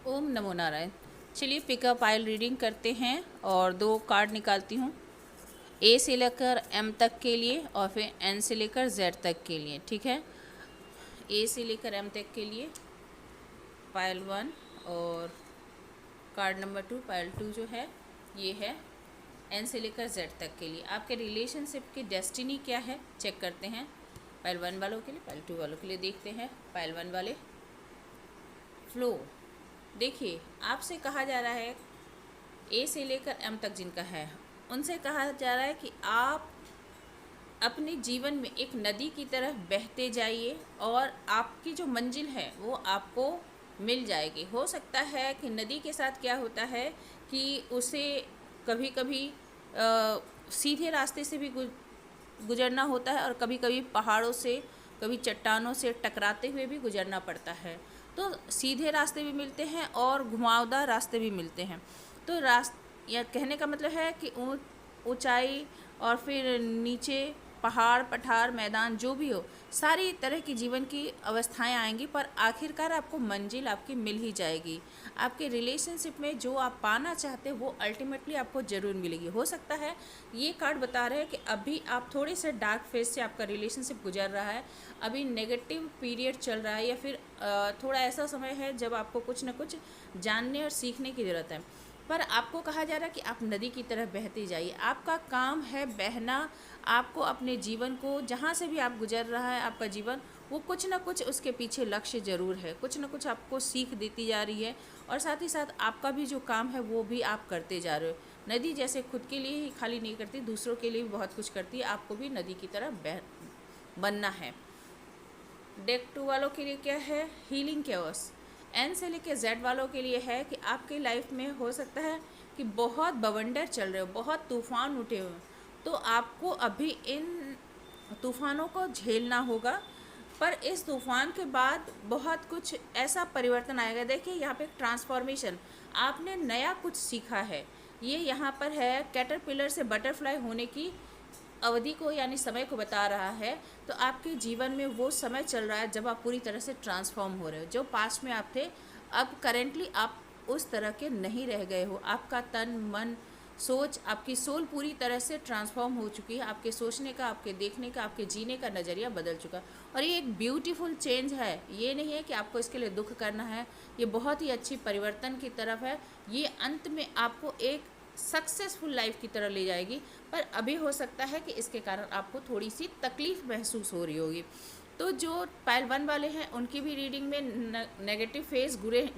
ओम नमो नारायण। चलिए पिकअप आइल रीडिंग करते हैं और 2 कार्ड निकालती हूँ, ए से लेकर एम तक के लिए और फिर एन से लेकर जेड तक के लिए। ठीक है, ए से लेकर एम तक के लिए पाइल 1 और कार्ड नंबर 2 पाइल 2 जो है ये है एन से लेकर जेड तक के लिए। आपके रिलेशनशिप की डेस्टिनी क्या है चेक करते हैं। पाइल 1 वालों के लिए, पाइल 2 वालों के लिए देखते हैं। पाइल 1 वाले फ्लो, देखिए आपसे कहा जा रहा है ए से लेकर एम तक जिनका है उनसे कहा जा रहा है कि आप अपने जीवन में एक नदी की तरह बहते जाइए और आपकी जो मंजिल है वो आपको मिल जाएगी। हो सकता है कि नदी के साथ क्या होता है कि उसे कभी कभी सीधे रास्ते से भी गुजरना होता है और कभी कभी पहाड़ों से, कभी चट्टानों से टकराते हुए भी गुजरना पड़ता है। तो सीधे रास्ते भी मिलते हैं और घुमावदार रास्ते भी मिलते हैं। तो या कहने का मतलब है कि ऊंचाई और फिर नीचे पहाड़ पठार मैदान जो भी हो, सारी तरह की जीवन की अवस्थाएं आएंगी, पर आखिरकार आपको मंजिल आपकी मिल ही जाएगी। आपके रिलेशनशिप में जो आप पाना चाहते हो वो अल्टीमेटली आपको ज़रूर मिलेगी। हो सकता है ये कार्ड बता रहे हैं कि अभी आप थोड़े से डार्क फेज से आपका रिलेशनशिप गुजर रहा है, अभी नेगेटिव पीरियड चल रहा है, या फिर थोड़ा ऐसा समय है जब आपको कुछ ना कुछ जानने और सीखने की ज़रूरत है। पर आपको कहा जा रहा है कि आप नदी की तरह बहते जाइए। आपका काम है बहना। आपको अपने जीवन को, जहाँ से भी आप गुजर रहा है आपका जीवन, वो कुछ ना कुछ उसके पीछे लक्ष्य ज़रूर है, कुछ ना कुछ आपको सीख देती जा रही है। और साथ ही साथ आपका भी जो काम है वो भी आप करते जा रहे हो। नदी जैसे खुद के लिए ही खाली नहीं करती, दूसरों के लिए भी बहुत कुछ करती है। आपको भी नदी की तरह बनना है। डेक 2 वालों के लिए क्या है, हीलिंग केओस। एन से लेकर जेड वालों के लिए है कि आपकी लाइफ में हो सकता है कि बहुत बवंडर चल रहे हो, बहुत तूफान उठे हुए, तो आपको अभी इन तूफानों को झेलना होगा। पर इस तूफान के बाद बहुत कुछ ऐसा परिवर्तन आएगा। देखिए यहाँ पे ट्रांसफॉर्मेशन, आपने नया कुछ सीखा है। ये यहाँ पर है कैटरपिलर से बटरफ्लाई होने की अवधि को यानी समय को बता रहा है। तो आपके जीवन में वो समय चल रहा है जब आप पूरी तरह से ट्रांसफॉर्म हो रहे हो। जो पास्ट में आप थे, अब करेंटली आप उस तरह के नहीं रह गए हो। आपका तन मन सोच, आपकी सोल पूरी तरह से ट्रांसफॉर्म हो चुकी है। आपके सोचने का, आपके देखने का, आपके जीने का नज़रिया बदल चुका। और ये एक ब्यूटीफुल चेंज है। ये नहीं है कि आपको इसके लिए दुख करना है, ये बहुत ही अच्छी परिवर्तन की तरफ है। ये अंत में आपको एक सक्सेसफुल लाइफ की तरह ले जाएगी। पर अभी हो सकता है कि इसके कारण आपको थोड़ी सी तकलीफ़ महसूस हो रही होगी। तो जो पाइल 1 वाले हैं उनकी भी रीडिंग में नेगेटिव फेज गुजरे